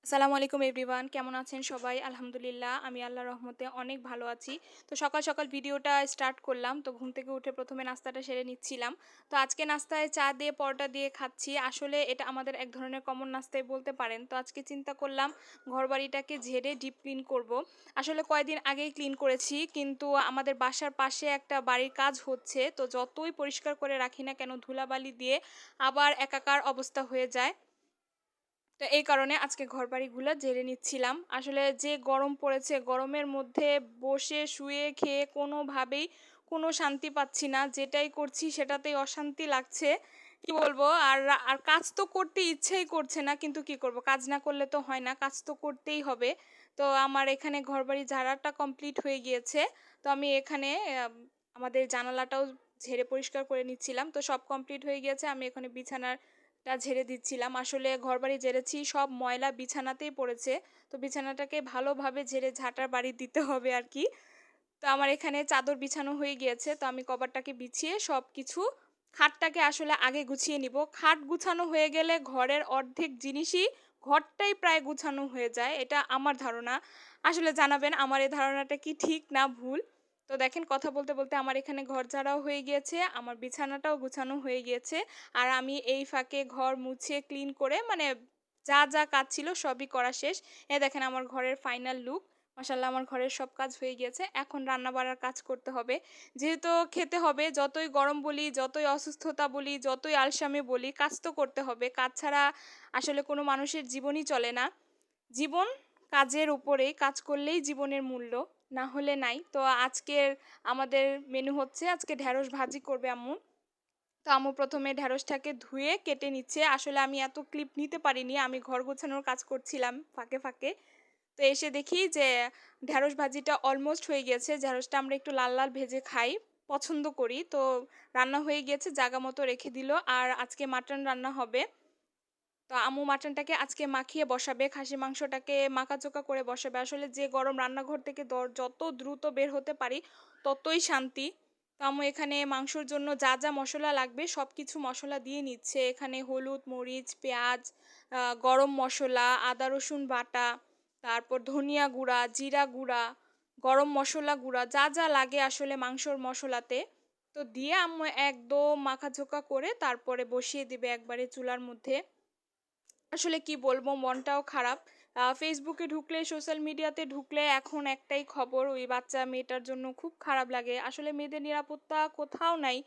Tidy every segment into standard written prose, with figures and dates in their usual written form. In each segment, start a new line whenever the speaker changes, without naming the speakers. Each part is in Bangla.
আসসালামু আলাইকুম এভরিওয়ান, কেমন আছেন সবাই? আলহামদুলিল্লাহ আমি আল্লাহর রহমতে অনেক ভালো আছি। তো সকাল সকাল ভিডিওটা স্টার্ট করলাম। তো ঘুম থেকে উঠে প্রথমে নাস্তাটা সেরে নিচ্ছিলাম। তো আজকে নাস্তায় চা দিয়ে পরোটা দিয়ে খাচ্ছি। আসলে এটা আমাদের এক ধরনের কমন নাস্তাই বলতে পারেন। তো আজকে চিন্তা করলাম ঘরবাড়িটাকে ঝেড়ে ডিপ ক্লিন করব। আসলে কয়েকদিন আগেই ক্লিন করেছি, কিন্তু আমাদের বাসার পাশে একটা বাড়ির কাজ হচ্ছে। তো যতই পরিষ্কার করে রাখি না কেন ধুলাবালি দিয়ে আবার একাকার অবস্থা হয়ে যায়। তো এই কারণে আজকে ঘরবাড়িগুলো ঝেড়ে নিচ্ছিলাম। আসলে যে গরম পড়েছে, গরমের মধ্যে বসে শুয়ে খেয়ে কোনোভাবেই কোনো শান্তি পাচ্ছি না। যেটাই করছি সেটাতেই অশান্তি লাগছে। কি বলবো? আর কাজ তো করতে ইচ্ছাই করছে না। কিন্তু কি করব? কাজ না করলে তো হয় না। কাজ তো করতেই হবে। তো আমার এখানে ঘরবাড়ি ঝাড়াটা কমপ্লিট হয়ে গিয়েছে। তো আমি এখানে আমাদের জানালাটাও ঝেড়ে পরিষ্কার করে নিচ্ছিলাম। তো সব কমপ্লিট হয়ে গিয়েছে। আমি এখানে বিছানাটা ঝেড়ে দিচ্ছিলাম। আসলে ঘরবাড়ি ঝেড়েছি, সব ময়লা বিছানাতেই পড়েছে। তো বিছানাটাকে ভালোভাবে ঝেড়ে ঝাঁটার বাড়ি দিতে হবে আরকি। তো আমার এখানে চাদর বিছানো হয়ে গিয়েছে। তো আমি কভারটাকে বিছিয়ে সবকিছু খাটটাকে আসলে আগে গুছিয়ে নিব। খাট গুছানো হয়ে গেলে ঘরের অর্ধেক জিনিসই ঘরটাই প্রায় গুছানো হয়ে যায়। এটা আমার ধারণা। আসলে জানাবেন আমার এই ধারণাটা কি ঠিক না ভুল? তো দেখেন কথা বলতে, বলতে আমার এখানে ঘর ঝাড়াও হয়ে গিয়েছে, আমার বিছানাটাও গুছানো হয়ে গিয়েছে। আর আমি এই ফাঁকে ঘর মুছে ক্লিন করে মানে যা কাজ ছিল সবই করা শেষ। এই দেখেন আমার ঘরের ফাইনাল লুক। মাশাআল্লাহ আমার ঘরের সব কাজ হয়ে গিয়েছে। এখন রান্না-বাড়ার কাজ করতে হবে। যেহেতু খেতে হবে, যতই গরম বলি, যতই অসুস্থতা বলি, যতই আলসামি বলি, কাজ তো করতে হবে। কাজ ছাড়া আসলে কোনো মানুষের জীবনই চলে না। জীবন কাজের উপরেই, কাজ করলেই জীবনের মূল্য, না হলে নাই। তো আজকের আমাদের মেনু হচ্ছে আজকে ঢেঁড়স ভাজি করবে আম্মু। তো আম্মু ১ম এ ঢেঁড়সটাকে ধুয়ে কেটে নিচ্ছে। আসলে আমি এত ক্লিপ নিতে পারিনি। আমি ঘর গোছানোর কাজ করছিলাম ফাঁকে। তো এসে দেখি যে ঢেঁড়স ভাজিটা অলমোস্ট হয়ে গিয়েছে। ঢেঁড়সটা আমরা একটু লাল ভেজে খাই, পছন্দ করি। তো রান্না হয়ে গিয়েছে, জাগা মতো রেখে দিল। আর আজকে মাটন রান্না হবে। তো আম্মু মাটনটাকে আজকে মাখিয়ে বসাবে। খাসির মাংসটাকে মাখাচোকা করে বসাবে। আসলে যে গরম, রান্নাঘর থেকে যত দ্রুত বের হতে পারি ততই শান্তি। তো আম্মু এখানে মাংসর জন্য যা মসলা লাগবে সবকিছু মসলা দিয়ে নিচ্ছে। এখানে হলুদ, মরিচ, পেঁয়াজ, গরম মসলা, আদা রসুন বাটা, তারপর ধনিয়া গুঁড়া, জিরা গুঁড়া, গরম মসলা গুঁড়া, যা লাগে আসলে মাংসর মসলাতে। তো দিয়ে আম্মু একদম মাখাঝোকা করে তারপরে বসিয়ে দিবে একবারে চুলার মধ্যে। আসলে কি বলবো, মনটাও খারাপ। ফেসবুকে ঢুকলে, সোশ্যাল মিডিয়াতে ঢুকলে এখন একটাই খবর, ওই বাচ্চা মেয়েটার জন্য খুব খারাপ লাগে। আসলে মেয়েদের নিরাপত্তা কোথাও নাই।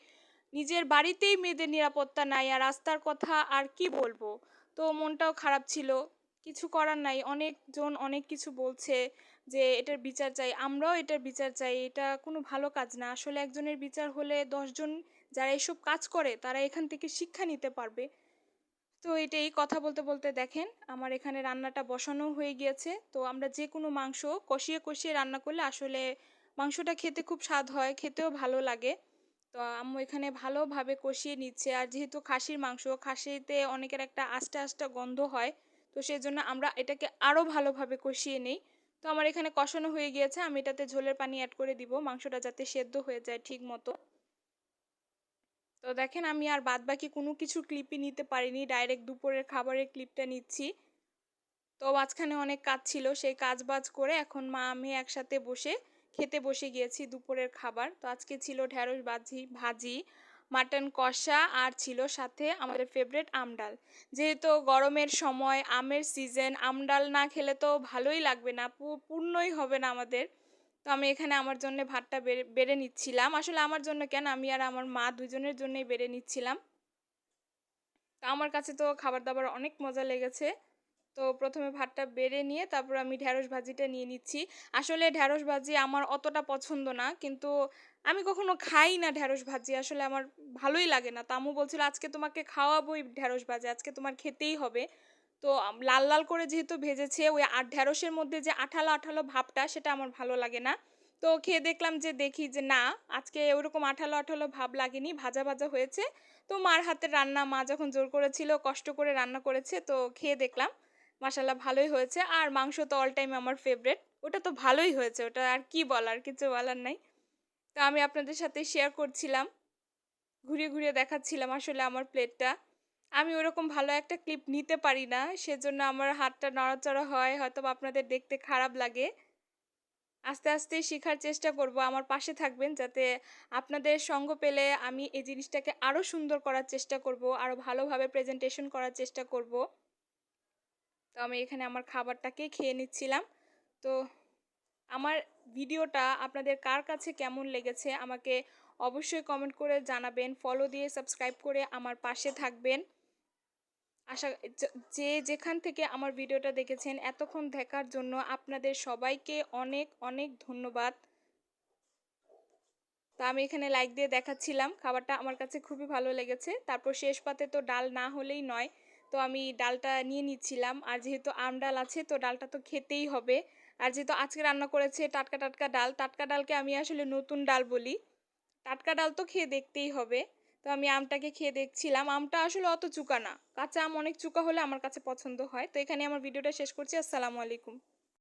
নিজের বাড়িতেই মেয়েদের নিরাপত্তা নাই, আর রাস্তার কথা আর কি বলবো। তো মনটাও খারাপ ছিল। কিছু করার নাই, অনেকজন অনেক কিছু বলছে যে এটার বিচার চাই, আমরাও এটার বিচার চাই। এটা কোনো ভালো কাজ না। আসলে একজনের বিচার হলে ১০ জন যারা এসব কাজ করে তারা এখান থেকে শিক্ষা নিতে পারবে। তো এটাই কথা বলতে বলতে দেখেন আমার এখানে রান্নাটা বসানো হয়ে গিয়েছে। তো আমরা যে কোনো মাংস কষিয়ে রান্না করলে আসলে মাংসটা খেতে খুব স্বাদ হয়, খেতেও ভালো লাগে। তো আম্মু এখানে ভালোভাবে কষিয়ে নিচ্ছে। আর যেহেতু খাসির মাংস, খাসিতে অনেকের একটা আষ্টা গন্ধ হয়। তো সেজন্য আমরা এটাকে আরও ভালোভাবে কষিয়ে নেই। তো আমার এখানে কষানো হয়ে গিয়েছে, আমি এটাতে ঝোলের পানি অ্যাড করে দিব মাংসটা যাতে সেদ্ধ হয়ে যায় ঠিক মতো। তো দেখেন আমি আর বাদবাকি কোনো কিছু ক্লিপই নিতে পারিনি। ডাইরেক্ট দুপুরের খাবারের ক্লিপটা নিচ্ছি। তো মাঝখানে অনেক কাজ ছিল। সেই কাজ-বাজ করে এখন মা আমি একসাথে বসে খেতে বসে গিয়েছি দুপুরের খাবার। তো আজকে ছিল ঢেঁড়স ভাজি, মাটন কষা আর ছিল সাথে আমাদের ফেভারিট আমডাল। যেহেতু গরমের সময়, আমের সিজন, আমডাল না খেলে তো ভালোই লাগবে না। পূর্ণই হবে না আমাদের। তো আমি এখানে আমার জন্য ভাতটা বেড়ে নিচ্ছিলাম। আসলে আমার জন্য কেন, আমি আর আমার মা দুজনের জন্যই বেড়ে নিচ্ছিলাম। তো আমার কাছে তো খাবার-দাবার অনেক মজা লেগেছে। তো ১ম এ ভাতটা বেড়ে নিয়ে তারপর আমি ঢেঁড়স ভাজিটা নিয়ে নিচ্ছি। আসলে ঢেঁড়স ভাজি আমার অতটা পছন্দ না। কিন্তু আমি কখনো খাই না ঢেঁড়স ভাজি। আসলে আমার ভালোই লাগে না। তো আম্মু বলছিল, "আজকে তোমাকে খাওয়াবোই ঢেঁড়স ভাজি। আজকে তোমার খেতেই হবে।" তো লাল করে যেহেতু ভেজেছে, ওই ঢেঁড়সের মধ্যে যে আঠালো ভাবটা সেটা আমার ভালো লাগে না। তো খেয়ে দেখলাম যে দেখি যে না, আজকে ওরকম আঠালো ভাব লাগেনি। ভাজা হয়েছে। তো মার হাতের রান্না, মা যখন জোর করেছিল, কষ্ট করে রান্না করেছে। তো খেয়ে দেখলাম মাশাআল্লাহ ভালোই হয়েছে। আর মাংস তো অল টাইম আমার ফেভারাইট। ওটা তো ভালোই হয়েছে। ওটা আর কি বলার, কিছু বলার নাই। তো আমি আপনাদের সাথে শেয়ার করছিলাম। ঘুরিয়ে দেখাচ্ছিলাম আসলে আমার প্লেটটা। আমি ওরকম ভালো একটা ক্লিপ নিতে পারি না। সেজন্য আমার হাতটা নড়াচড়া হয়। হয়তোবা আপনাদের দেখতে খারাপ লাগে। আস্তে, আস্তে শিখার চেষ্টা করব। আমার পাশে থাকবেন যাতে আপনাদের সঙ্গ পেলে আমি এই জিনিসটাকে আরো সুন্দর করার চেষ্টা করব। আরো ভালোভাবে প্রেজেন্টেশন করার চেষ্টা করব। তো আমি এখানে আমার খাবারটাকে খেয়ে নিচ্ছিলাম। তো আমার ভিডিওটা আপনাদের কার কাছে কেমন লেগেছে আমাকে অবশ্যই কমেন্ট করে জানাবেন। ফলো দিয়ে সাবস্ক্রাইব করে আমার পাশে থাকবেন। আশা যে যেখান থেকে আমার ভিডিওটা দেখেছেন এতক্ষণ দেখার জন্য আপনাদের সবাইকে অনেক অনেক ধন্যবাদ। তো আমি এখানে লাইক দিয়ে দেখাচ্ছিলাম খাবারটা আমার কাছে খুবই ভালো লেগেছে। তারপর শেষ পাতে তো ডাল না হলেই নয়। তো আমি ডালটা নিয়ে নিচ্ছিলাম। আর যেহেতু ডাল আছে তো ডালটা তো খেতেই হবে। আর যেহেতু আজকে রান্না করেছে টাটকা, টাটকা ডাল, টাটকা ডালকে আমি আসলে নতুন ডাল বলি। টাটকা ডাল তো খেয়ে দেখতেই হবে। তো আমি আমটাকে খেয়ে দেখছিলাম। আমটা আসলে অত চুকা না। কাঁচা আম অনেক চুকা হলে আমার কাছে পছন্দ হয়। তো এখানে আমার ভিডিওটা শেষ করছি। আসসালামু আলাইকুম।